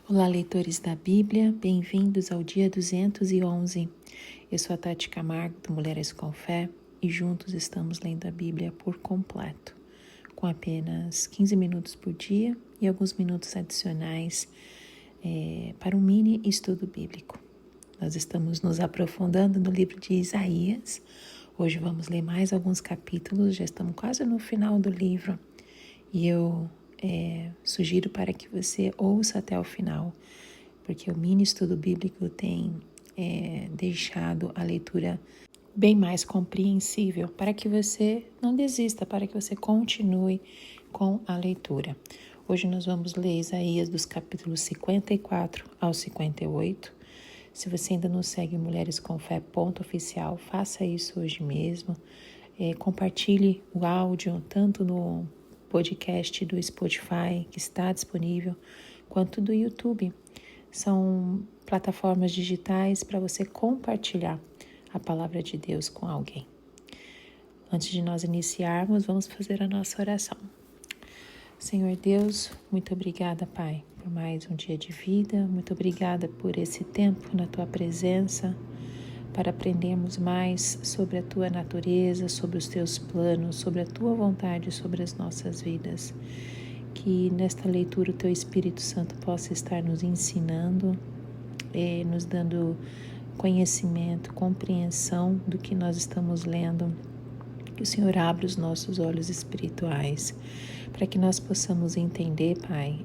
Olá, leitores da Bíblia, bem-vindos ao dia 211. Eu sou a Tati Camargo, do Mulheres com Fé, e juntos estamos lendo a Bíblia por completo, com apenas 15 minutos por dia e alguns minutos adicionais para um mini estudo bíblico. Nós estamos nos aprofundando no livro de Isaías. Hoje vamos ler mais alguns capítulos, já estamos quase no final do livro, e eu sugiro para que você ouça até o final, porque o mini estudo bíblico tem deixado a leitura bem mais compreensível, para que você não desista, para que você continue com a leitura. Hoje nós vamos ler Isaías dos capítulos 54 ao 58. Se você ainda não segue Mulheres com Fé @oficial, faça isso hoje mesmo. Compartilhe o áudio tanto no podcast do Spotify, que está disponível, quanto do YouTube. São plataformas digitais para você compartilhar a palavra de Deus com alguém. Antes de nós iniciarmos, vamos fazer a nossa oração. Senhor Deus, muito obrigada, Pai, por mais um dia de vida. Muito obrigada por esse tempo na Tua presença, para aprendermos mais sobre a Tua natureza, sobre os Teus planos, sobre a Tua vontade, sobre as nossas vidas. Que nesta leitura o Teu Espírito Santo possa estar nos ensinando, nos dando conhecimento, compreensão do que nós estamos lendo. Que o Senhor abra os nossos olhos espirituais, para que nós possamos entender, Pai,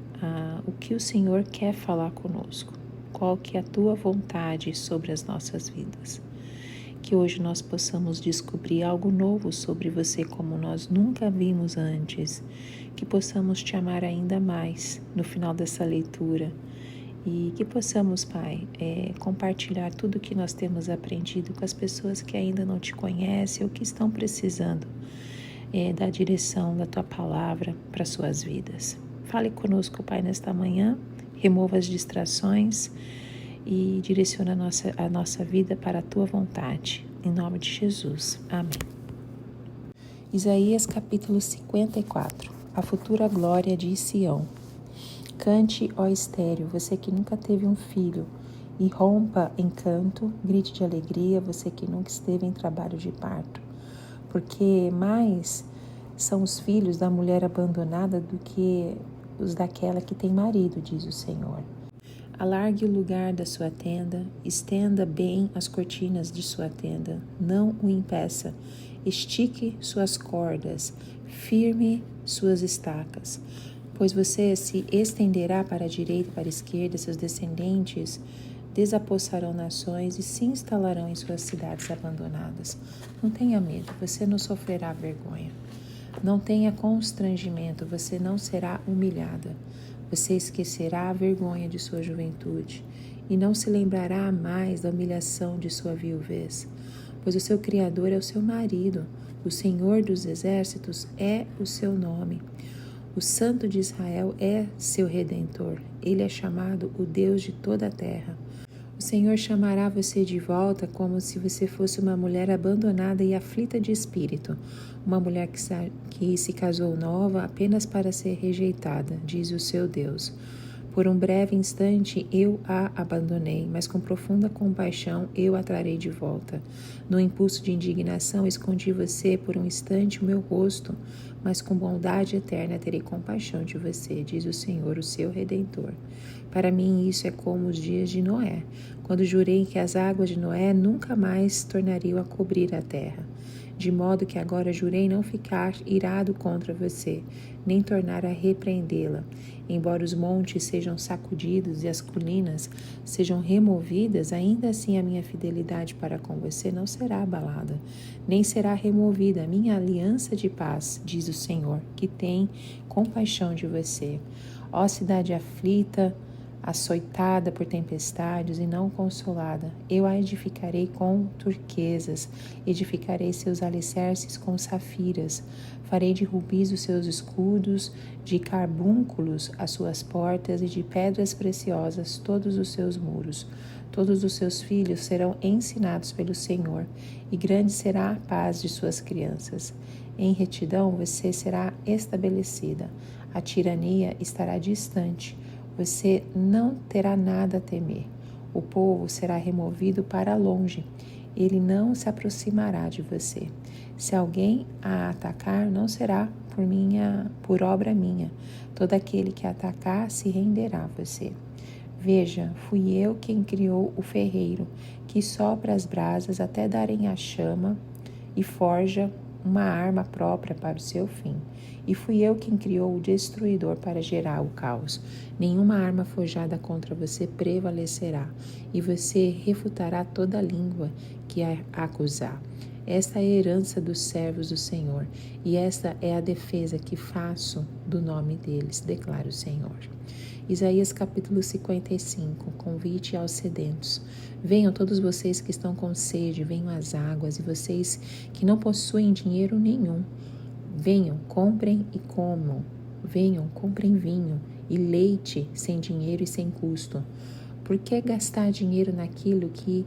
o que o Senhor quer falar conosco. Qual que é a Tua vontade sobre as nossas vidas. Que hoje nós possamos descobrir algo novo sobre Você como nós nunca vimos antes. Que possamos Te amar ainda mais no final dessa leitura. E que possamos, Pai, compartilhar tudo o que nós temos aprendido com as pessoas que ainda não Te conhecem ou que estão precisando da direção da Tua palavra para suas vidas. Fale conosco, Pai, nesta manhã. Remova as distrações e direciona a nossa vida para a Tua vontade. Em nome de Jesus. Amém. Isaías capítulo 54. A futura glória de Sião. Cante, ó estéril, você que nunca teve um filho, e rompa em canto, grite de alegria, você que nunca esteve em trabalho de parto. Porque mais são os filhos da mulher abandonada do que os daquela que tem marido, diz o Senhor. Alargue o lugar da sua tenda, estenda bem as cortinas de sua tenda, não o impeça, estique suas cordas, firme suas estacas, pois você se estenderá para a direita e para a esquerda, seus descendentes desapossarão nações e se instalarão em suas cidades abandonadas. Não tenha medo, você não sofrerá vergonha. Não tenha constrangimento, você não será humilhada. Você esquecerá a vergonha de sua juventude e não se lembrará mais da humilhação de sua viuvez, pois o seu Criador é o seu marido, o Senhor dos exércitos é o seu nome. O Santo de Israel é seu Redentor, ele é chamado o Deus de toda a terra. O Senhor chamará você de volta como se você fosse uma mulher abandonada e aflita de espírito, uma mulher que se casou nova apenas para ser rejeitada, diz o seu Deus. Por um breve instante eu a abandonei, mas com profunda compaixão eu a trarei de volta. No impulso de indignação escondi você por um instante o meu rosto, mas com bondade eterna terei compaixão de você, diz o Senhor, o seu Redentor. Para mim isso é como os dias de Noé, quando jurei que as águas de Noé nunca mais tornariam a cobrir a terra. De modo que agora jurei não ficar irado contra você, nem tornar a repreendê-la. Embora os montes sejam sacudidos e as colinas sejam removidas, ainda assim a minha fidelidade para com você não será abalada, nem será removida a minha aliança de paz, diz o Senhor, que tem compaixão de você. Ó cidade aflita, açoitada por tempestades e não consolada, eu a edificarei com turquesas, edificarei seus alicerces com safiras, farei de rubis os seus escudos, de carbúnculos as suas portas e de pedras preciosas todos os seus muros. Todos os seus filhos serão ensinados pelo Senhor, e grande será a paz de suas crianças. Em retidão você será estabelecida, a tirania estará distante. Você não terá nada a temer. O povo será removido para longe. Ele não se aproximará de você. Se alguém a atacar, não será por obra minha. Todo aquele que atacar se renderá a você. Veja, fui eu quem criou o ferreiro, que sopra as brasas até darem a chama e forja uma arma própria para o seu fim. E fui eu quem criou o destruidor para gerar o caos. Nenhuma arma forjada contra você prevalecerá, e você refutará toda língua que a acusar. Esta é a herança dos servos do Senhor, e esta é a defesa que faço do nome deles, declara o Senhor. Isaías capítulo 55, convite aos sedentos. Venham todos vocês que estão com sede, venham às águas, e vocês que não possuem dinheiro nenhum. Venham, comprem e comam. Venham, comprem vinho e leite sem dinheiro e sem custo. Por que gastar dinheiro naquilo que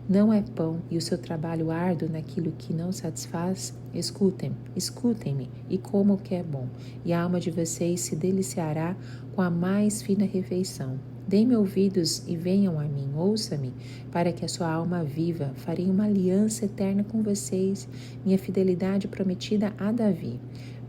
não é pão e o seu trabalho árduo naquilo que não satisfaz? Escutem-me e comam o que é bom, e a alma de vocês se deliciará com a mais fina refeição. Deem-me ouvidos e venham a mim, ouça-me, para que a sua alma viva. Farei uma aliança eterna com vocês, minha fidelidade prometida a Davi.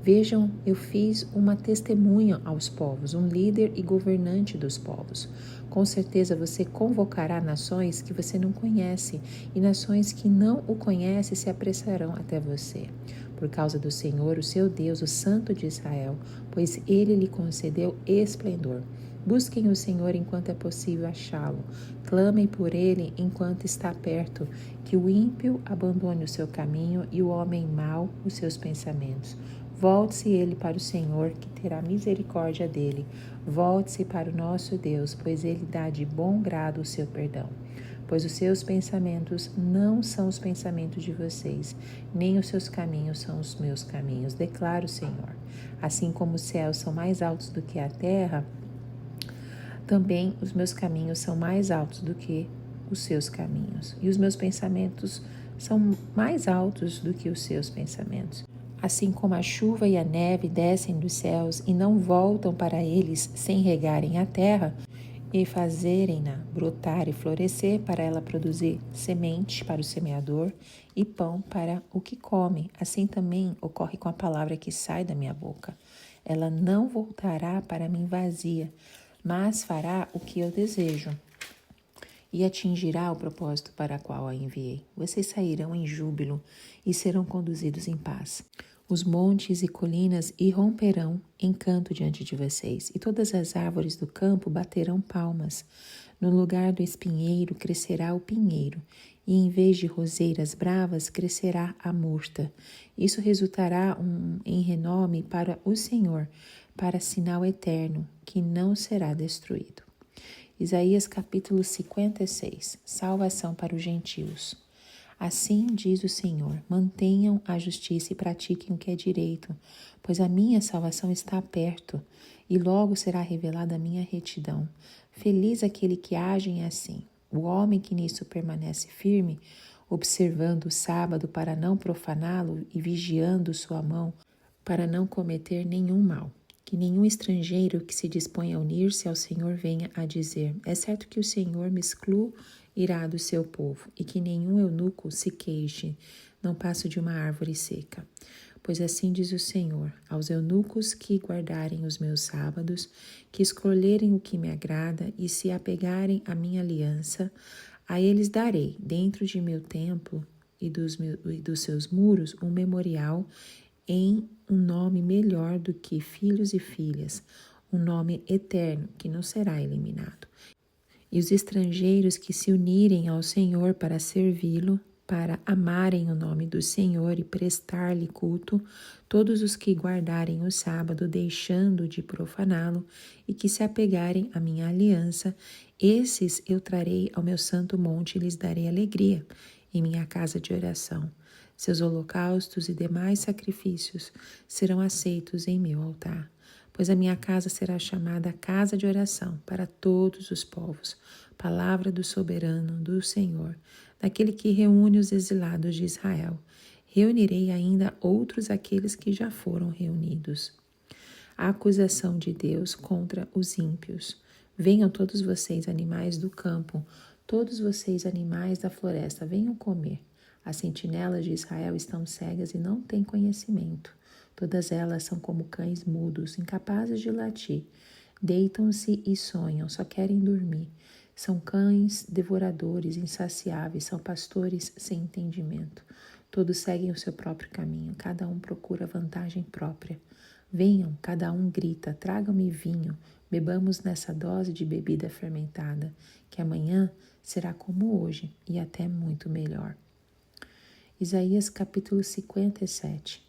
Vejam, eu fiz uma testemunha aos povos, um líder e governante dos povos. Com certeza você convocará nações que você não conhece, e nações que não o conhecem se apressarão até você. Por causa do Senhor, o seu Deus, o Santo de Israel, pois ele lhe concedeu esplendor. Busquem o Senhor enquanto é possível achá-lo. Clamem por ele enquanto está perto. Que o ímpio abandone o seu caminho e o homem mau os seus pensamentos. Volte-se ele para o Senhor, que terá misericórdia dele. Volte-se para o nosso Deus, pois ele dá de bom grado o seu perdão. Pois os seus pensamentos não são os pensamentos de vocês, nem os seus caminhos são os meus caminhos, declara o Senhor. Assim como os céus são mais altos do que a terra, também os meus caminhos são mais altos do que os seus caminhos, e os meus pensamentos são mais altos do que os seus pensamentos. Assim como a chuva e a neve descem dos céus e não voltam para eles sem regarem a terra e fazerem-na brotar e florescer, para ela produzir semente para o semeador e pão para o que come, assim também ocorre com a palavra que sai da minha boca. Ela não voltará para mim vazia, mas fará o que eu desejo e atingirá o propósito para o qual a enviei. Vocês sairão em júbilo e serão conduzidos em paz. Os montes e colinas irromperão em canto diante de vocês, e todas as árvores do campo baterão palmas. No lugar do espinheiro crescerá o pinheiro, e em vez de roseiras bravas crescerá a murta. Isso resultará em renome para o Senhor, para sinal eterno, que não será destruído. Isaías capítulo 56. Salvação para os gentios. Assim diz o Senhor, mantenham a justiça e pratiquem o que é direito, pois a minha salvação está perto, e logo será revelada a minha retidão. Feliz aquele que age assim, o homem que nisso permanece firme, observando o sábado para não profaná-lo e vigiando sua mão para não cometer nenhum mal. Que nenhum estrangeiro que se dispõe a unir-se ao Senhor venha a dizer, é certo que o Senhor me excluirá do seu povo, e que nenhum eunuco se queixe, não passo de uma árvore seca. Pois assim diz o Senhor, aos eunucos que guardarem os meus sábados, que escolherem o que me agrada e se apegarem à minha aliança, a eles darei, dentro de meu templo e dos seus muros, um memorial em um nome melhor do que filhos e filhas, um nome eterno que não será eliminado. E os estrangeiros que se unirem ao Senhor para servi-lo, para amarem o nome do Senhor e prestar-lhe culto, todos os que guardarem o sábado, deixando de profaná-lo, e que se apegarem à minha aliança, esses eu trarei ao meu santo monte e lhes darei alegria em minha casa de oração. Seus holocaustos e demais sacrifícios serão aceitos em meu altar, pois a minha casa será chamada casa de oração para todos os povos, palavra do soberano, do Senhor, daquele que reúne os exilados de Israel. Reunirei ainda outros aqueles que já foram reunidos. A acusação de Deus contra os ímpios. Venham todos vocês, animais do campo, todos vocês, animais da floresta, venham comer. As sentinelas de Israel estão cegas e não têm conhecimento. Todas elas são como cães mudos, incapazes de latir. Deitam-se e sonham, só querem dormir. São cães devoradores, insaciáveis, são pastores sem entendimento. Todos seguem o seu próprio caminho, cada um procura vantagem própria. Venham, cada um grita, tragam-me vinho, bebamos nessa dose de bebida fermentada, que amanhã será como hoje e até muito melhor. Isaías capítulo 57.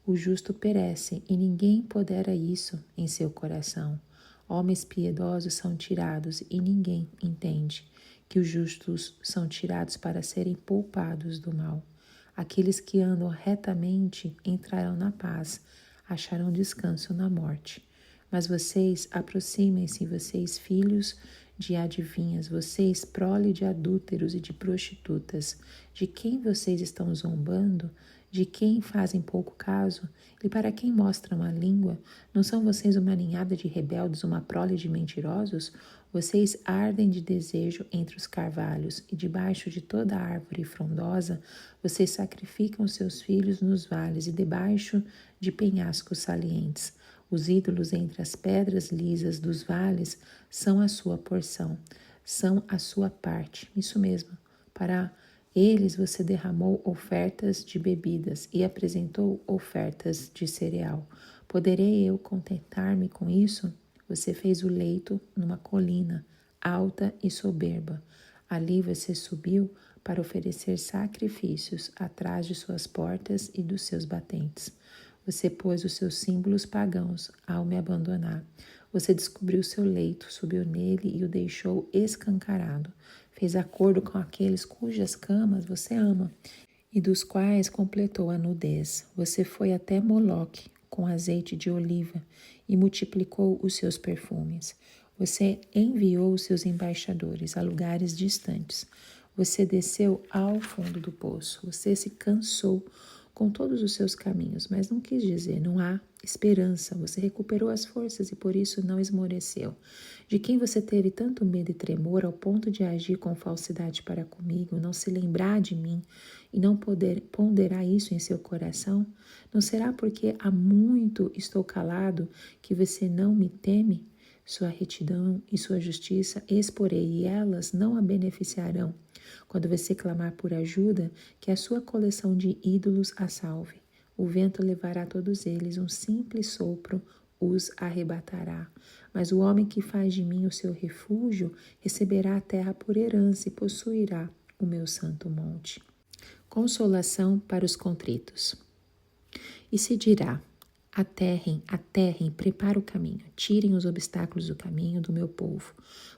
O justo perece e ninguém pondera isso em seu coração. Homens piedosos são tirados e ninguém entende que os justos são tirados para serem poupados do mal. Aqueles que andam retamente entrarão na paz, acharão descanso na morte. Mas vocês, aproximem-se, vocês filhos de adivinhas, vocês prole de adúlteros e de prostitutas. De quem vocês estão zombando? De quem fazem pouco caso? E para quem mostram a língua? Não são vocês uma ninhada de rebeldes, uma prole de mentirosos? Vocês ardem de desejo entre os carvalhos, e debaixo de toda árvore frondosa, vocês sacrificam seus filhos nos vales e debaixo de penhascos salientes. Os ídolos entre as pedras lisas dos vales são a sua porção, são a sua parte. Isso mesmo, para eles você derramou ofertas de bebidas e apresentou ofertas de cereal. Poderei eu contentar-me com isso? Você fez o leito numa colina alta e soberba. Ali você subiu para oferecer sacrifícios atrás de suas portas e dos seus batentes. Você pôs os seus símbolos pagãos ao me abandonar. Você descobriu seu leito, subiu nele e o deixou escancarado. Fez acordo com aqueles cujas camas você ama e dos quais completou a nudez. Você foi até Moloque com azeite de oliva e multiplicou os seus perfumes. Você enviou os seus embaixadores a lugares distantes. Você desceu ao fundo do poço. Você se cansou com todos os seus caminhos, mas não quis dizer, não há esperança. Você recuperou as forças e por isso não esmoreceu. De quem você teve tanto medo e tremor ao ponto de agir com falsidade para comigo, não se lembrar de mim e não poder ponderar isso em seu coração? Não será porque há muito estou calado que você não me teme? Sua retidão e sua justiça exporei e elas não a beneficiarão. Quando você clamar por ajuda, que a sua coleção de ídolos a salve. O vento levará todos eles, um simples sopro os arrebatará. Mas o homem que faz de mim o seu refúgio receberá a terra por herança e possuirá o meu santo monte. Consolação para os contritos. E se dirá: aterrem, prepara o caminho, tirem os obstáculos do caminho do meu povo.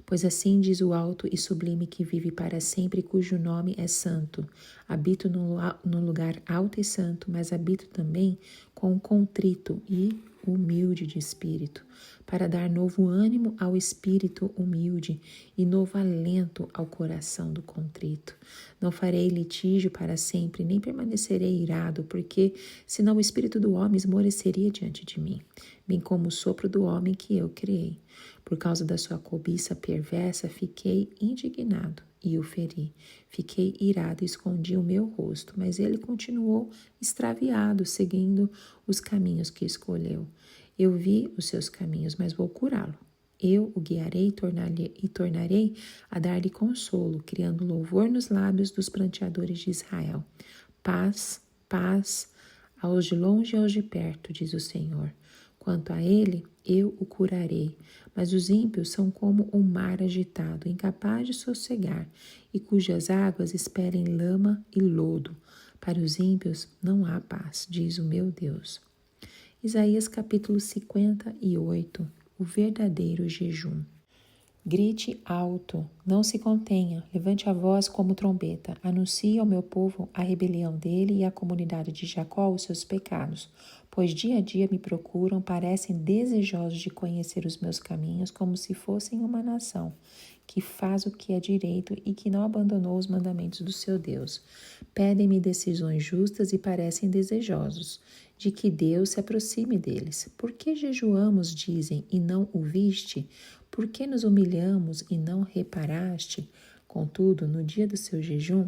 Pois assim diz o alto e sublime que vive para sempre, cujo nome é santo. Habito no lugar alto e santo, mas habito também com o contrito e humilde de espírito, para dar novo ânimo ao espírito humilde e novo alento ao coração do contrito. Não farei litígio para sempre, nem permanecerei irado, porque senão o espírito do homem esmoreceria diante de mim, bem como o sopro do homem que eu criei. Por causa da sua cobiça perversa, fiquei indignado e o feri. Fiquei irado e escondi o meu rosto, mas ele continuou extraviado, seguindo os caminhos que escolheu. Eu vi os seus caminhos, mas vou curá-lo. Eu o guiarei e tornarei a dar-lhe consolo, criando louvor nos lábios dos pranteadores de Israel. Paz, paz, aos de longe e aos de perto, diz o Senhor. Quanto a ele, eu o curarei, mas os ímpios são como o mar agitado, incapaz de sossegar, e cujas águas esperem lama e lodo. Para os ímpios não há paz, diz o meu Deus. Isaías capítulo 58, o verdadeiro jejum. Grite alto, não se contenha, levante a voz como trombeta, anuncie ao meu povo a rebelião dele e à comunidade de Jacó os seus pecados, pois dia a dia me procuram, parecem desejosos de conhecer os meus caminhos, como se fossem uma nação que faz o que é direito e que não abandonou os mandamentos do seu Deus. Pedem-me decisões justas e parecem desejosos de que Deus se aproxime deles. Por que jejuamos, dizem, e não o viste? Por que nos humilhamos e não reparaste? Contudo, no dia do seu jejum,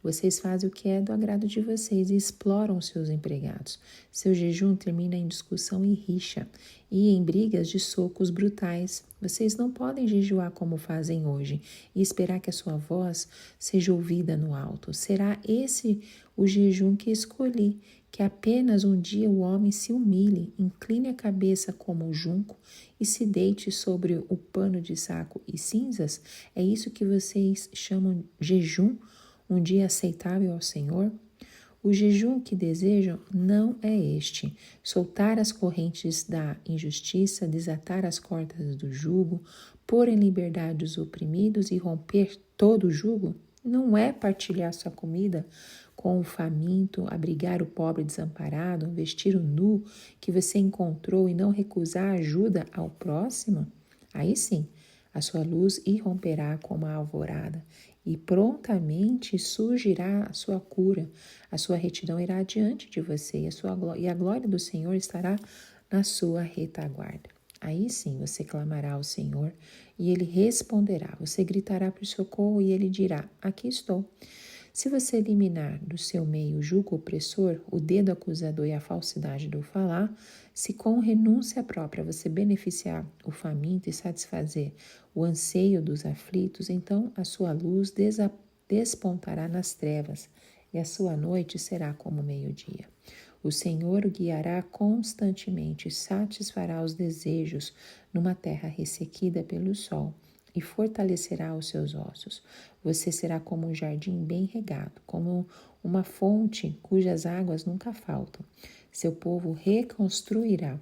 vocês fazem o que é do agrado de vocês e exploram os seus empregados. Seu jejum termina em discussão e rixa, e em brigas de socos brutais. Vocês não podem jejuar como fazem hoje e esperar que a sua voz seja ouvida no alto. Será esse o jejum que escolhi, que apenas um dia o homem se humilhe, incline a cabeça como o junco e se deite sobre o pano de saco e cinzas? É isso que vocês chamam jejum? Um dia aceitável ao Senhor? O jejum que desejam não é este: soltar as correntes da injustiça, desatar as cordas do jugo, pôr em liberdade os oprimidos e romper todo o jugo? Não é partilhar sua comida com o faminto, abrigar o pobre desamparado, vestir o nu que você encontrou e não recusar ajuda ao próximo? Aí sim, a sua luz irromperá como a alvorada e prontamente surgirá a sua cura. A sua retidão irá adiante de você e a glória do Senhor estará na sua retaguarda. Aí sim você clamará ao Senhor e Ele responderá. Você gritará por socorro e Ele dirá: aqui estou. Se você eliminar do seu meio o jugo opressor, o dedo acusador e a falsidade do falar, se com renúncia própria você beneficiar o faminto e satisfazer o anseio dos aflitos, então a sua luz despontará nas trevas e a sua noite será como meio-dia. O Senhor o guiará constantemente, satisfará os desejos numa terra ressequida pelo sol e fortalecerá os seus ossos. Você será como um jardim bem regado, como uma fonte cujas águas nunca faltam. Seu povo reconstruirá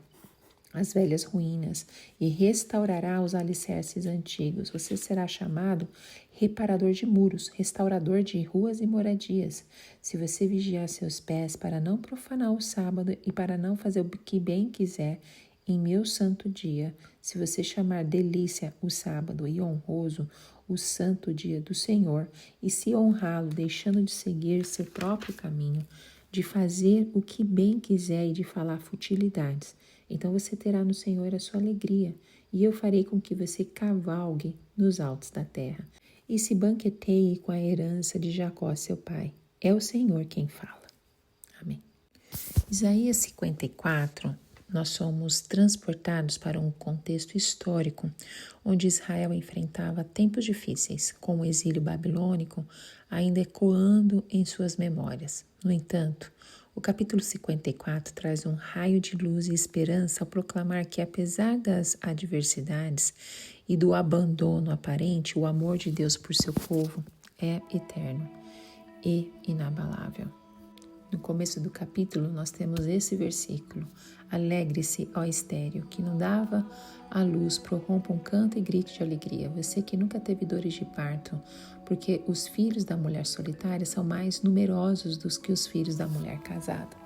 as velhas ruínas e restaurará os alicerces antigos. Você será chamado reparador de muros, restaurador de ruas e moradias. Se você vigiar seus pés para não profanar o sábado e para não fazer o que bem quiser em meu santo dia, se você chamar delícia o sábado e honroso o santo dia do Senhor, e se honrá-lo deixando de seguir seu próprio caminho, de fazer o que bem quiser e de falar futilidades, então você terá no Senhor a sua alegria, e eu farei com que você cavalgue nos altos da terra, e se banqueteie com a herança de Jacó, seu pai. É o Senhor quem fala. Amém. Isaías 54, nós somos transportados para um contexto histórico, onde Israel enfrentava tempos difíceis, com o exílio babilônico ainda ecoando em suas memórias. No entanto, o capítulo 54 traz um raio de luz e esperança ao proclamar que, apesar das adversidades e do abandono aparente, o amor de Deus por seu povo é eterno e inabalável. No começo do capítulo, nós temos esse versículo: alegre-se, ó estéril, que não dava à luz, prorrompa um canto e grite de alegria. Você que nunca teve dores de parto, porque os filhos da mulher solitária são mais numerosos do que os filhos da mulher casada.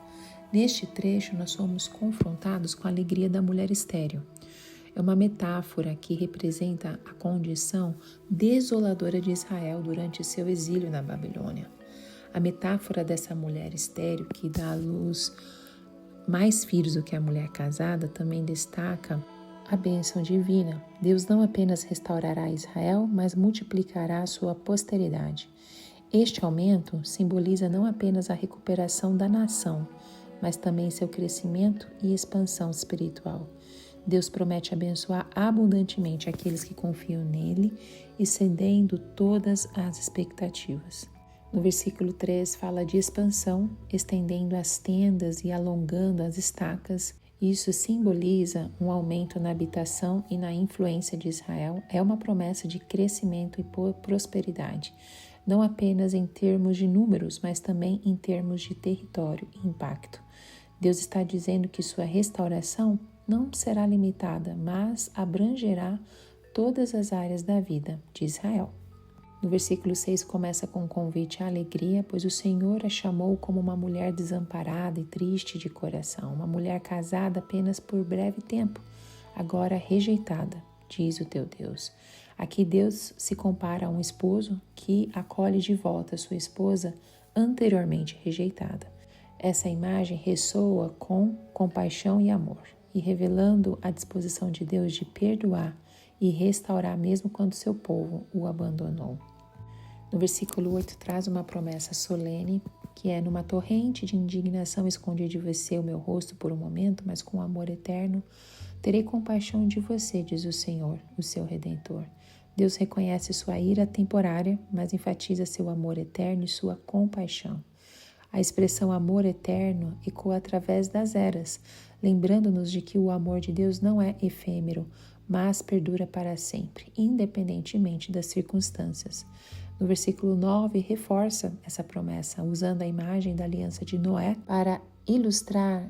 Neste trecho, nós somos confrontados com a alegria da mulher estéril. É uma metáfora que representa a condição desoladora de Israel durante seu exílio na Babilônia. A metáfora dessa mulher estéril que dá à luz mais filhos do que a mulher casada também destaca a bênção divina. Deus não apenas restaurará Israel, mas multiplicará a sua posteridade. Este aumento simboliza não apenas a recuperação da nação, mas também seu crescimento e expansão espiritual. Deus promete abençoar abundantemente aqueles que confiam nele, excedendo todas as expectativas. No versículo 3 fala de expansão, estendendo as tendas e alongando as estacas. Isso simboliza um aumento na habitação e na influência de Israel. É uma promessa de crescimento e prosperidade, não apenas em termos de números, mas também em termos de território e impacto. Deus está dizendo que sua restauração não será limitada, mas abrangerá todas as áreas da vida de Israel. No versículo 6 começa com um convite à alegria, pois o Senhor a chamou como uma mulher desamparada e triste de coração, uma mulher casada apenas por breve tempo, agora rejeitada, diz o teu Deus. Aqui Deus se compara a um esposo que acolhe de volta sua esposa anteriormente rejeitada. Essa imagem ressoa com compaixão e amor, e revelando a disposição de Deus de perdoar e restaurar mesmo quando seu povo o abandonou. No versículo 8 traz uma promessa solene, que é: numa torrente de indignação escondi de você o meu rosto por um momento, mas com amor eterno terei compaixão de você, diz o Senhor, o seu Redentor. Deus reconhece sua ira temporária, mas enfatiza seu amor eterno e sua compaixão. A expressão amor eterno ecoa através das eras, lembrando-nos de que o amor de Deus não é efêmero, mas perdura para sempre, independentemente das circunstâncias. No versículo 9, reforça essa promessa, usando a imagem da aliança de Noé para ilustrar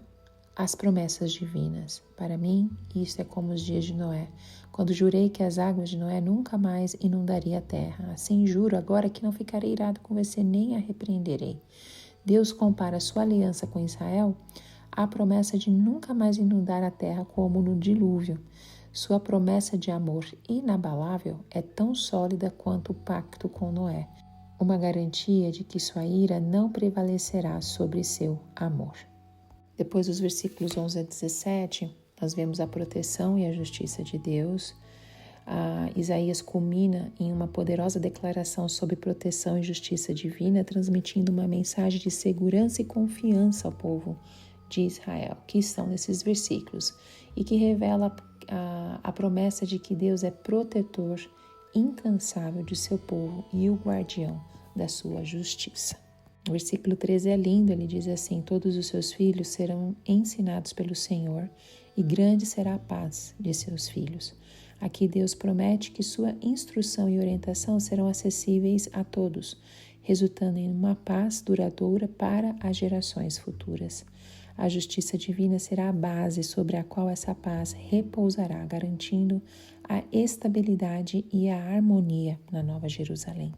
as promessas divinas. Para mim, isso é como os dias de Noé, quando jurei que as águas de Noé nunca mais inundaria a terra. Assim juro agora que não ficarei irado com você, nem a repreenderei. Deus compara sua aliança com Israel à promessa de nunca mais inundar a terra como no dilúvio. Sua promessa de amor inabalável é tão sólida quanto o pacto com Noé, uma garantia de que sua ira não prevalecerá sobre seu amor. Depois dos versículos 11 a 17, nós vemos a proteção e a justiça de Deus. Isaías culmina em uma poderosa declaração sobre proteção e justiça divina, transmitindo uma mensagem de segurança e confiança ao povo de Israel, que estão nesses versículos, e que revela a promessa de que Deus é protetor incansável de seu povo e o guardião da sua justiça. O versículo 13 é lindo, ele diz assim: todos os seus filhos serão ensinados pelo Senhor e grande será a paz de seus filhos. Aqui Deus promete que sua instrução e orientação serão acessíveis a todos, resultando em uma paz duradoura para as gerações futuras. A justiça divina será a base sobre a qual essa paz repousará, garantindo a estabilidade e a harmonia na Nova Jerusalém.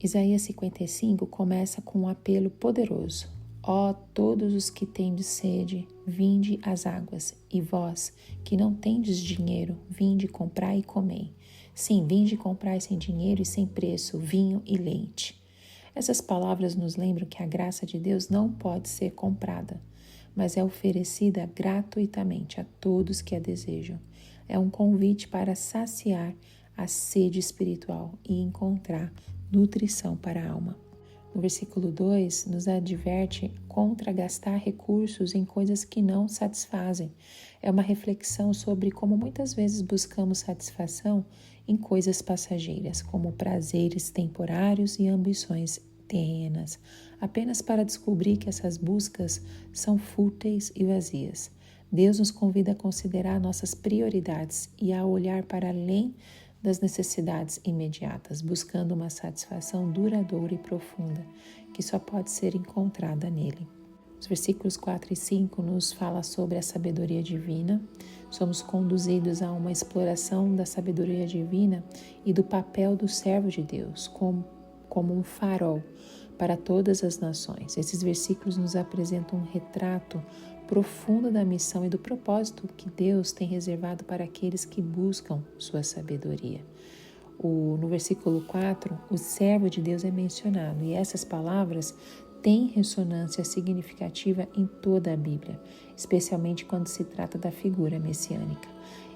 Isaías 55 começa com um apelo poderoso. Ó todos os que tendes sede, vinde às águas, e vós, que não tendes dinheiro, vinde comprar e comei. Sim, vinde comprar sem dinheiro e sem preço, vinho e leite. Essas palavras nos lembram que a graça de Deus não pode ser comprada, mas é oferecida gratuitamente a todos que a desejam. É um convite para saciar a sede espiritual e encontrar nutrição para a alma. No versículo 2, nos adverte contra gastar recursos em coisas que não satisfazem. É uma reflexão sobre como muitas vezes buscamos satisfação em coisas passageiras, como prazeres temporários e ambições terrenas, apenas para descobrir que essas buscas são fúteis e vazias. Deus nos convida a considerar nossas prioridades e a olhar para além das necessidades imediatas, buscando uma satisfação duradoura e profunda, que só pode ser encontrada nele. Os versículos 4 e 5 nos fala sobre a sabedoria divina. Somos conduzidos a uma exploração da sabedoria divina e do papel do servo de Deus como um farol para todas as nações. Esses versículos nos apresentam um retrato profundo da missão e do propósito que Deus tem reservado para aqueles que buscam sua sabedoria. No versículo 4, o servo de Deus é mencionado, e essas palavras têm ressonância significativa em toda a Bíblia, especialmente quando se trata da figura messiânica.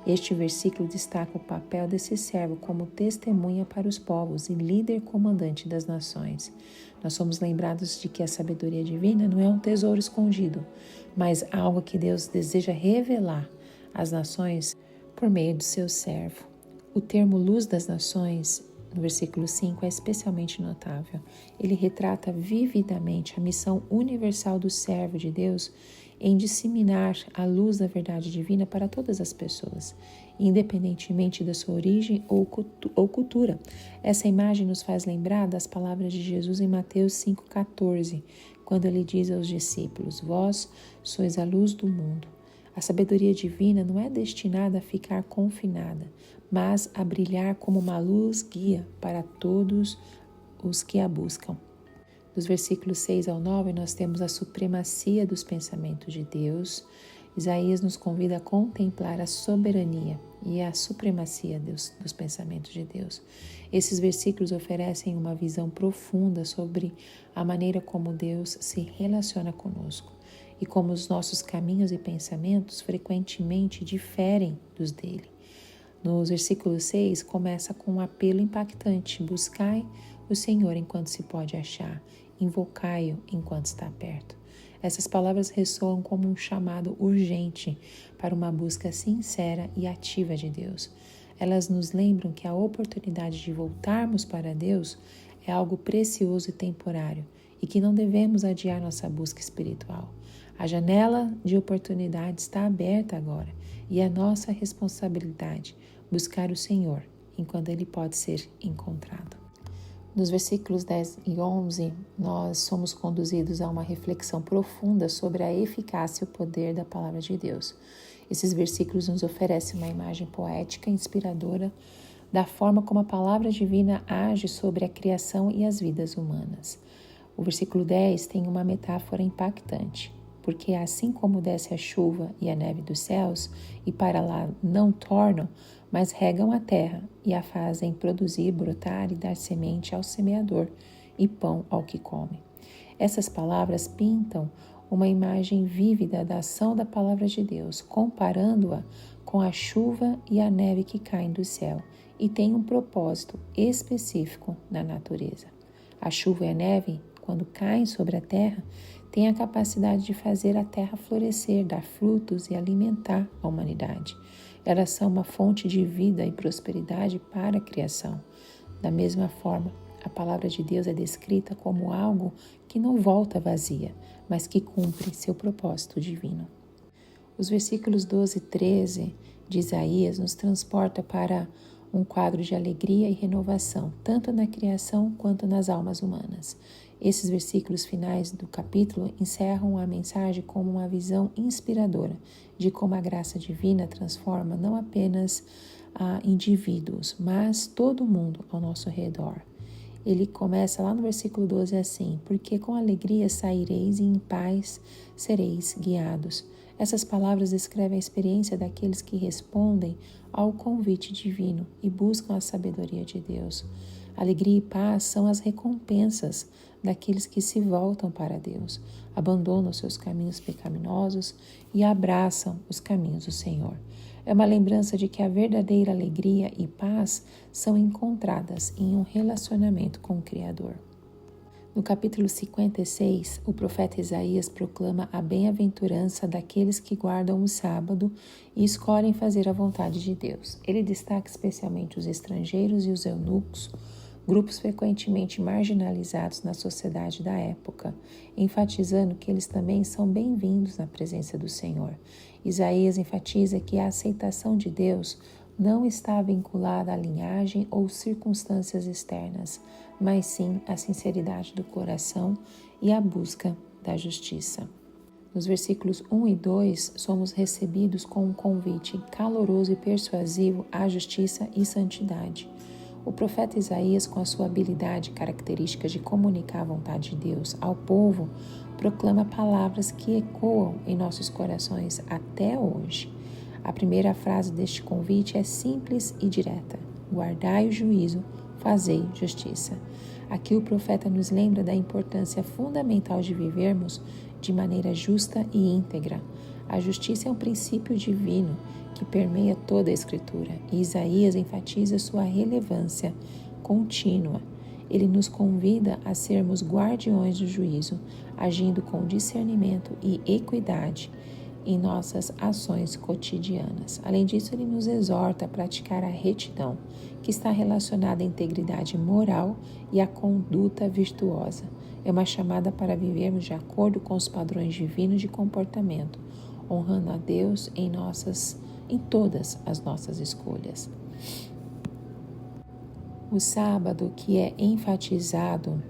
Este versículo destaca o papel desse servo como testemunha para os povos e líder comandante das nações. Nós somos lembrados de que a sabedoria divina não é um tesouro escondido, mas algo que Deus deseja revelar às nações por meio do seu servo. O termo luz das nações, no versículo 5, é especialmente notável. Ele retrata vividamente a missão universal do servo de Deus em disseminar a luz da verdade divina para todas as pessoas, independentemente da sua origem ou cultura. Essa imagem nos faz lembrar das palavras de Jesus em Mateus 5,14, quando ele diz aos discípulos: vós sois a luz do mundo. A sabedoria divina não é destinada a ficar confinada, mas a brilhar como uma luz guia para todos os que a buscam. Dos versículos 6 ao 9, nós temos a supremacia dos pensamentos de Deus. Isaías nos convida a contemplar a soberania e a supremacia dos pensamentos de Deus. Esses versículos oferecem uma visão profunda sobre a maneira como Deus se relaciona conosco e como os nossos caminhos e pensamentos frequentemente diferem dos dele. Nos versículos 6, começa com um apelo impactante: buscai o Senhor enquanto se pode achar, invocai-o enquanto está perto. Essas palavras ressoam como um chamado urgente para uma busca sincera e ativa de Deus. Elas nos lembram que a oportunidade de voltarmos para Deus é algo precioso e temporário e que não devemos adiar nossa busca espiritual. A janela de oportunidade está aberta agora e é nossa responsabilidade buscar o Senhor enquanto Ele pode ser encontrado. Nos versículos 10 e 11, nós somos conduzidos a uma reflexão profunda sobre a eficácia e o poder da palavra de Deus. Esses versículos nos oferecem uma imagem poética e inspiradora da forma como a palavra divina age sobre a criação e as vidas humanas. O versículo 10 tem uma metáfora impactante, porque assim como desce a chuva e a neve dos céus, e para lá não tornam, mas regam a terra e a fazem produzir, brotar e dar semente ao semeador e pão ao que come. Essas palavras pintam uma imagem vívida da ação da palavra de Deus, comparando-a com a chuva e a neve que caem do céu e têm um propósito específico na natureza. A chuva e a neve, quando caem sobre a terra, têm a capacidade de fazer a terra florescer, dar frutos e alimentar a humanidade. Elas são uma fonte de vida e prosperidade para a criação. Da mesma forma, a palavra de Deus é descrita como algo que não volta vazia, mas que cumpre seu propósito divino. Os versículos 12 e 13 de Isaías nos transporta para um quadro de alegria e renovação, tanto na criação quanto nas almas humanas. Esses versículos finais do capítulo encerram a mensagem como uma visão inspiradora de como a graça divina transforma não apenas indivíduos, mas todo mundo ao nosso redor. Ele começa lá no versículo 12 assim: porque com alegria saireis e em paz sereis guiados. Essas palavras descrevem a experiência daqueles que respondem ao convite divino e buscam a sabedoria de Deus. Alegria e paz são as recompensas daqueles que se voltam para Deus, abandonam seus caminhos pecaminosos e abraçam os caminhos do Senhor. É uma lembrança de que a verdadeira alegria e paz são encontradas em um relacionamento com o Criador. No capítulo 56, o profeta Isaías proclama a bem-aventurança daqueles que guardam o sábado e escolhem fazer a vontade de Deus. Ele destaca especialmente os estrangeiros e os eunucos, grupos frequentemente marginalizados na sociedade da época, enfatizando que eles também são bem-vindos na presença do Senhor. Isaías enfatiza que a aceitação de Deus não está vinculada à linhagem ou circunstâncias externas, mas sim à sinceridade do coração e à busca da justiça. Nos versículos 1 e 2, somos recebidos com um convite caloroso e persuasivo à justiça e santidade. O profeta Isaías, com a sua habilidade característica de comunicar a vontade de Deus ao povo, proclama palavras que ecoam em nossos corações até hoje. A primeira frase deste convite é simples e direta: guardai o juízo, fazei justiça. Aqui o profeta nos lembra da importância fundamental de vivermos de maneira justa e íntegra. A justiça é um princípio divino que permeia toda a Escritura, e Isaías enfatiza sua relevância contínua. Ele nos convida a sermos guardiões do juízo, agindo com discernimento e equidade em nossas ações cotidianas. Além disso, ele nos exorta a praticar a retidão, que está relacionada à integridade moral e à conduta virtuosa. É uma chamada para vivermos de acordo com os padrões divinos de comportamento, honrando a Deus em todas as nossas escolhas. O sábado, que é enfatizado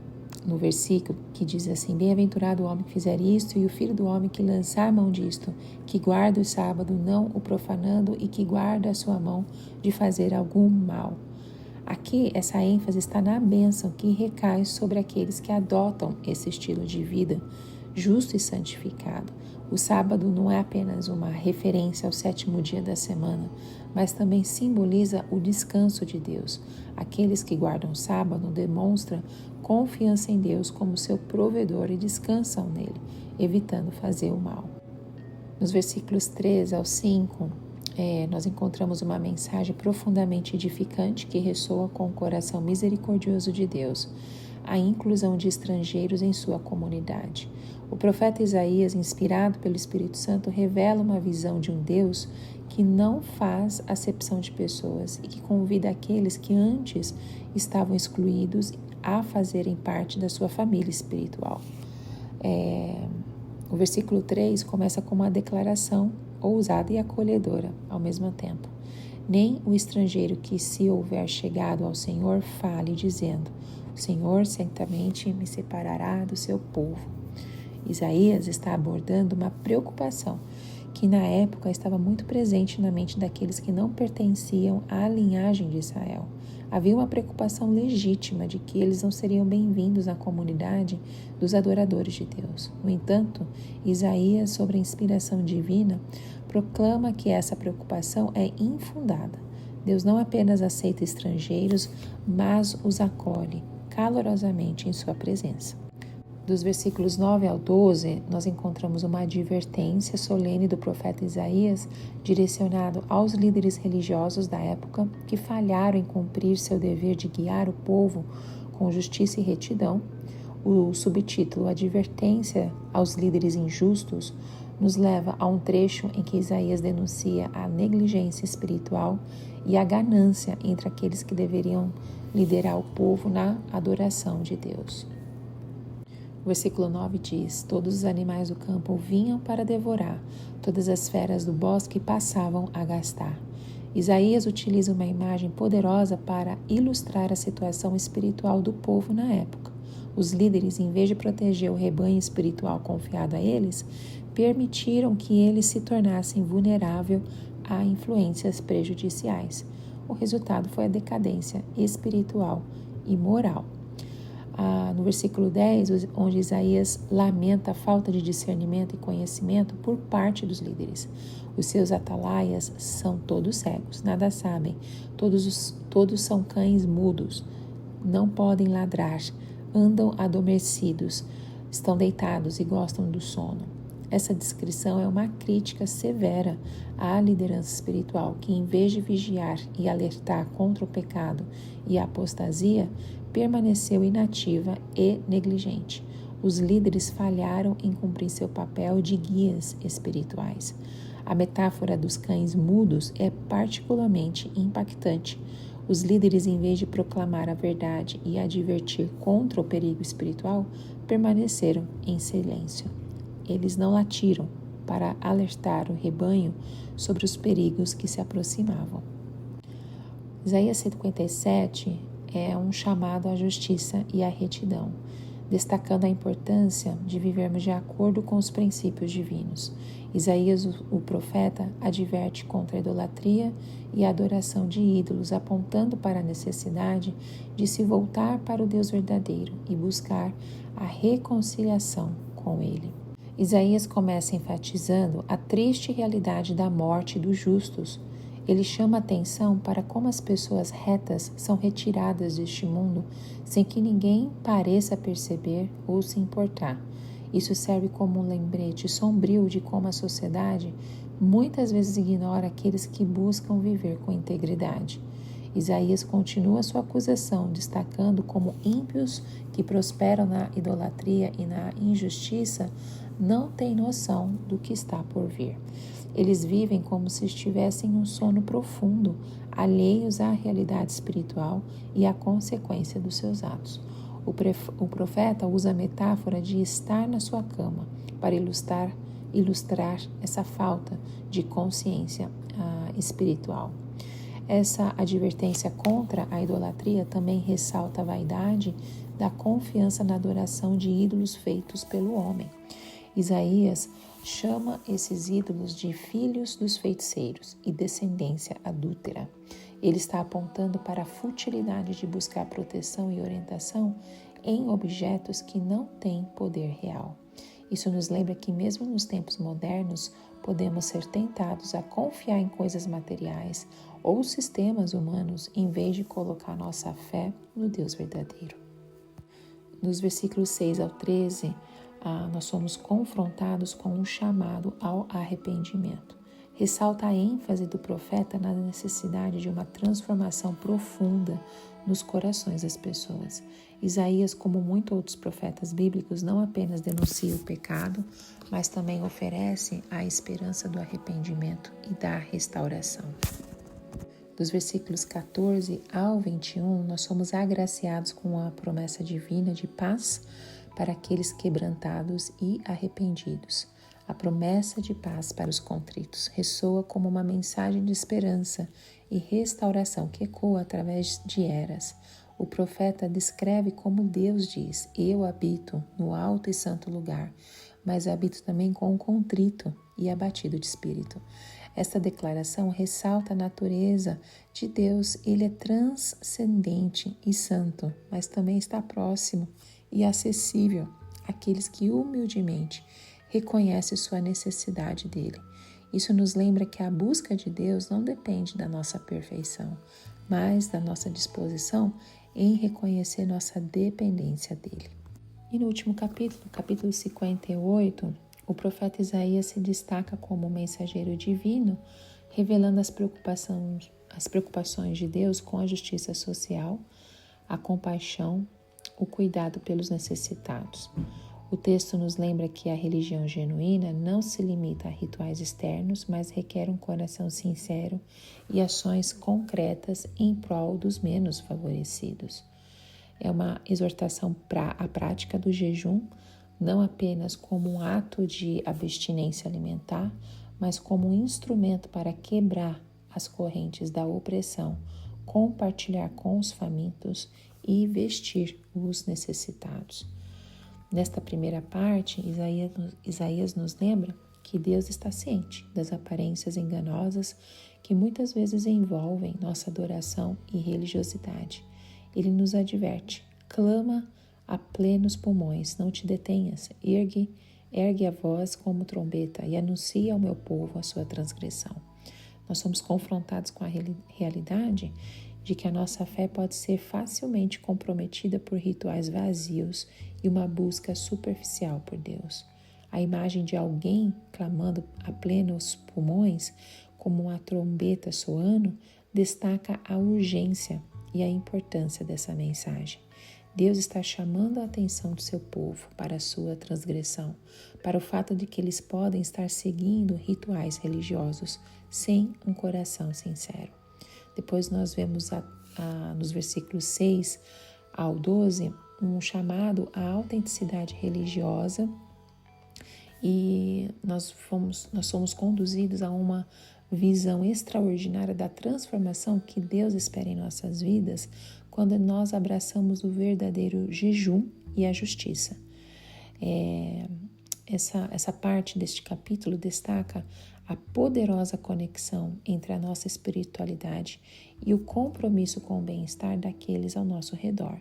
no versículo que diz assim: bem-aventurado o homem que fizer isto e o filho do homem que lançar mão disto, que guarda o sábado, não o profanando, e que guarda a sua mão de fazer algum mal. Aqui, essa ênfase está na bênção que recai sobre aqueles que adotam esse estilo de vida justo e santificado. O sábado não é apenas uma referência ao 7º dia da semana, mas também simboliza o descanso de Deus. Aqueles que guardam o sábado demonstram confiança em Deus como seu provedor e descansam nele, evitando fazer o mal. Nos versículos 3 ao 5, nós encontramos uma mensagem profundamente edificante que ressoa com o coração misericordioso de Deus: a inclusão de estrangeiros em sua comunidade. O profeta Isaías, inspirado pelo Espírito Santo, revela uma visão de um Deus que não faz acepção de pessoas e que convida aqueles que antes estavam excluídos a fazerem parte da sua família espiritual. O versículo 3 começa com uma declaração ousada e acolhedora ao mesmo tempo. Nem o estrangeiro que se houver chegado ao Senhor fale dizendo: o Senhor certamente me separará do seu povo. Isaías está abordando uma preocupação que na época estava muito presente na mente daqueles que não pertenciam à linhagem de Israel. Havia uma preocupação legítima de que eles não seriam bem-vindos à comunidade dos adoradores de Deus. No entanto, Isaías, sob a inspiração divina, proclama que essa preocupação é infundada. Deus não apenas aceita estrangeiros, mas os acolhe calorosamente em sua presença. Dos versículos 9 ao 12, nós encontramos uma advertência solene do profeta Isaías direcionado aos líderes religiosos da época que falharam em cumprir seu dever de guiar o povo com justiça e retidão. O subtítulo Advertência aos líderes injustos nos leva a um trecho em que Isaías denuncia a negligência espiritual e a ganância entre aqueles que deveriam liderar o povo na adoração de Deus. O versículo 9 diz: todos os animais do campo vinham para devorar, todas as feras do bosque passavam a gastar. Isaías utiliza uma imagem poderosa para ilustrar a situação espiritual do povo na época. Os líderes, em vez de proteger o rebanho espiritual confiado a eles, permitiram que eles se tornassem vulnerável a influências prejudiciais. O resultado foi a decadência espiritual e moral. No versículo 10, onde Isaías lamenta a falta de discernimento e conhecimento por parte dos líderes. Os seus atalaias são todos cegos, nada sabem, todos são cães mudos, não podem ladrar, andam adormecidos, estão deitados e gostam do sono. Essa descrição é uma crítica severa à liderança espiritual, que em vez de vigiar e alertar contra o pecado e a apostasia, permaneceu inativa e negligente. Os líderes falharam em cumprir seu papel de guias espirituais. A metáfora dos cães mudos é particularmente impactante. Os líderes, em vez de proclamar a verdade e advertir contra o perigo espiritual, permaneceram em silêncio. Eles não latiram para alertar o rebanho sobre os perigos que se aproximavam. Isaías 157 é um chamado à justiça e à retidão, destacando a importância de vivermos de acordo com os princípios divinos. Isaías, o profeta, adverte contra a idolatria e a adoração de ídolos, apontando para a necessidade de se voltar para o Deus verdadeiro e buscar a reconciliação com Ele. Isaías começa enfatizando a triste realidade da morte dos justos. Ele chama atenção para como as pessoas retas são retiradas deste mundo sem que ninguém pareça perceber ou se importar. Isso serve como um lembrete sombrio de como a sociedade muitas vezes ignora aqueles que buscam viver com integridade. Isaías continua sua acusação, destacando como ímpios que prosperam na idolatria e na injustiça não têm noção do que está por vir. Eles vivem como se estivessem em um sono profundo, alheios à realidade espiritual e à consequência dos seus atos. O profeta usa a metáfora de estar na sua cama para ilustrar essa falta de consciência espiritual. Essa advertência contra a idolatria também ressalta a vaidade da confiança na adoração de ídolos feitos pelo homem. Isaías chama esses ídolos de filhos dos feiticeiros e descendência adúltera. Ele está apontando para a futilidade de buscar proteção e orientação em objetos que não têm poder real. Isso nos lembra que mesmo nos tempos modernos podemos ser tentados a confiar em coisas materiais ou sistemas humanos em vez de colocar nossa fé no Deus verdadeiro. Nos versículos 6 ao 13, nós somos confrontados com um chamado ao arrependimento. Ressalta a ênfase do profeta na necessidade de uma transformação profunda nos corações das pessoas. Isaías, como muitos outros profetas bíblicos, não apenas denuncia o pecado, mas também oferece a esperança do arrependimento e da restauração. Dos versículos 14 ao 21, nós somos agraciados com a promessa divina de paz para aqueles quebrantados e arrependidos. A promessa de paz para os contritos ressoa como uma mensagem de esperança e restauração que ecoa através de eras. O profeta descreve como Deus diz: eu habito no alto e santo lugar, mas habito também com o contrito e abatido de espírito. Esta declaração ressalta a natureza de Deus. Ele é transcendente e santo, mas também está próximo e acessível àqueles que humildemente reconhecem sua necessidade dele. Isso nos lembra que a busca de Deus não depende da nossa perfeição, mas da nossa disposição em reconhecer nossa dependência dele. E no último capítulo 58, o profeta Isaías se destaca como mensageiro divino, revelando as preocupações de Deus com a justiça social, a compaixão, o cuidado pelos necessitados. O texto nos lembra que a religião genuína não se limita a rituais externos, mas requer um coração sincero e ações concretas em prol dos menos favorecidos. É uma exortação para a prática do jejum, não apenas como um ato de abstinência alimentar, mas como um instrumento para quebrar as correntes da opressão, compartilhar com os famintos e vestir os necessitados. Nesta primeira parte, Isaías nos lembra que Deus está ciente das aparências enganosas que muitas vezes envolvem nossa adoração e religiosidade. Ele nos adverte: clama a plenos pulmões, não te detenhas, ergue a voz como trombeta e anuncia ao meu povo a sua transgressão. Nós somos confrontados com a realidade de que a nossa fé pode ser facilmente comprometida por rituais vazios e uma busca superficial por Deus. A imagem de alguém clamando a plenos pulmões, como uma trombeta soando, destaca a urgência e a importância dessa mensagem. Deus está chamando a atenção do seu povo para a sua transgressão, para o fato de que eles podem estar seguindo rituais religiosos sem um coração sincero. Depois nós vemos nos versículos 6 ao 12 um chamado à autenticidade religiosa, e nós somos conduzidos a uma visão extraordinária da transformação que Deus espera em nossas vidas quando nós abraçamos o verdadeiro jejum e a justiça. Essa parte deste capítulo destaca a poderosa conexão entre a nossa espiritualidade e o compromisso com o bem-estar daqueles ao nosso redor.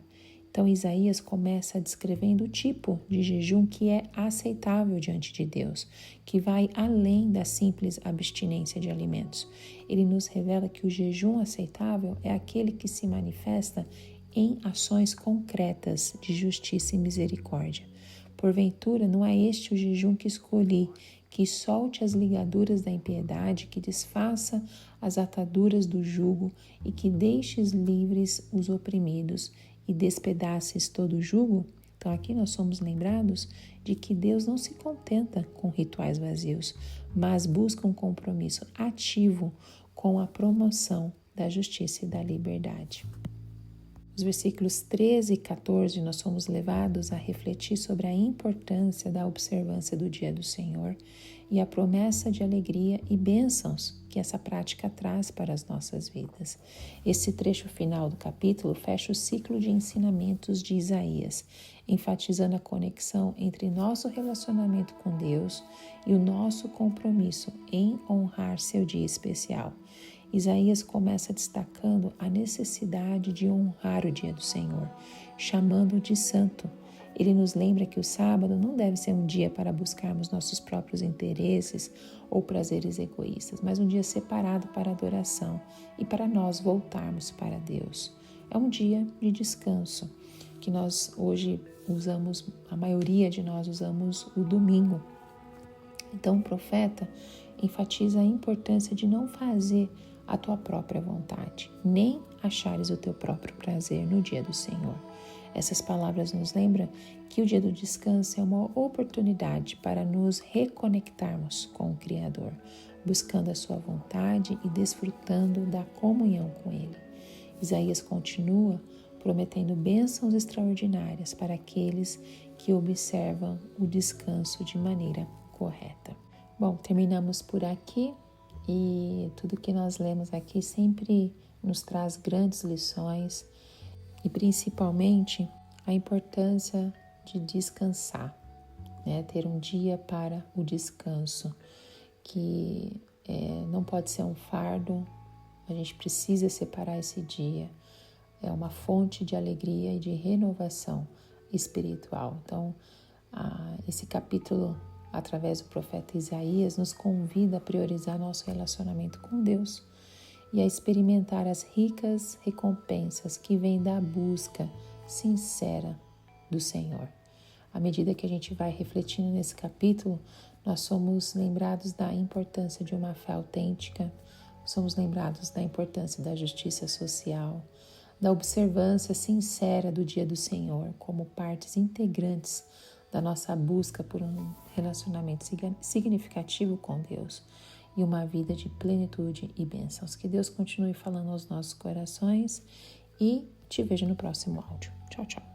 Então, Isaías começa descrevendo o tipo de jejum que é aceitável diante de Deus, que vai além da simples abstinência de alimentos. Ele nos revela que o jejum aceitável é aquele que se manifesta em ações concretas de justiça e misericórdia. Porventura, não é este o jejum que escolhi, que solte as ligaduras da impiedade, que desfaça as ataduras do jugo e que deixes livres os oprimidos e despedaces todo o jugo? Então aqui nós somos lembrados de que Deus não se contenta com rituais vazios, mas busca um compromisso ativo com a promoção da justiça e da liberdade. Os versículos 13 e 14, nós somos levados a refletir sobre a importância da observância do dia do Senhor e a promessa de alegria e bênçãos que essa prática traz para as nossas vidas. Esse trecho final do capítulo fecha o ciclo de ensinamentos de Isaías, enfatizando a conexão entre nosso relacionamento com Deus e o nosso compromisso em honrar seu dia especial. Isaías começa destacando a necessidade de honrar o dia do Senhor, chamando-o de santo. Ele nos lembra que o sábado não deve ser um dia para buscarmos nossos próprios interesses ou prazeres egoístas, mas um dia separado para adoração e para nós voltarmos para Deus. É um dia de descanso que nós hoje usamos, a maioria de nós usamos o domingo. Então o profeta enfatiza a importância de não fazer a tua própria vontade, nem achares o teu próprio prazer no dia do Senhor. Essas palavras nos lembram que o dia do descanso é uma oportunidade para nos reconectarmos com o Criador, buscando a sua vontade e desfrutando da comunhão com Ele. Isaías continua prometendo bênçãos extraordinárias para aqueles que observam o descanso de maneira correta. Bom, terminamos por aqui. E tudo que nós lemos aqui sempre nos traz grandes lições e principalmente a importância de descansar, né? Ter um dia para o descanso, que não pode ser um fardo, a gente precisa separar esse dia, é uma fonte de alegria e de renovação espiritual. Então, esse capítulo, através do profeta Isaías, nos convida a priorizar nosso relacionamento com Deus e a experimentar as ricas recompensas que vêm da busca sincera do Senhor. À medida que a gente vai refletindo nesse capítulo, nós somos lembrados da importância de uma fé autêntica, somos lembrados da importância da justiça social, da observância sincera do dia do Senhor como partes integrantes da nossa busca por um relacionamento significativo com Deus e uma vida de plenitude e bênçãos. Que Deus continue falando aos nossos corações e te vejo no próximo áudio. Tchau, tchau.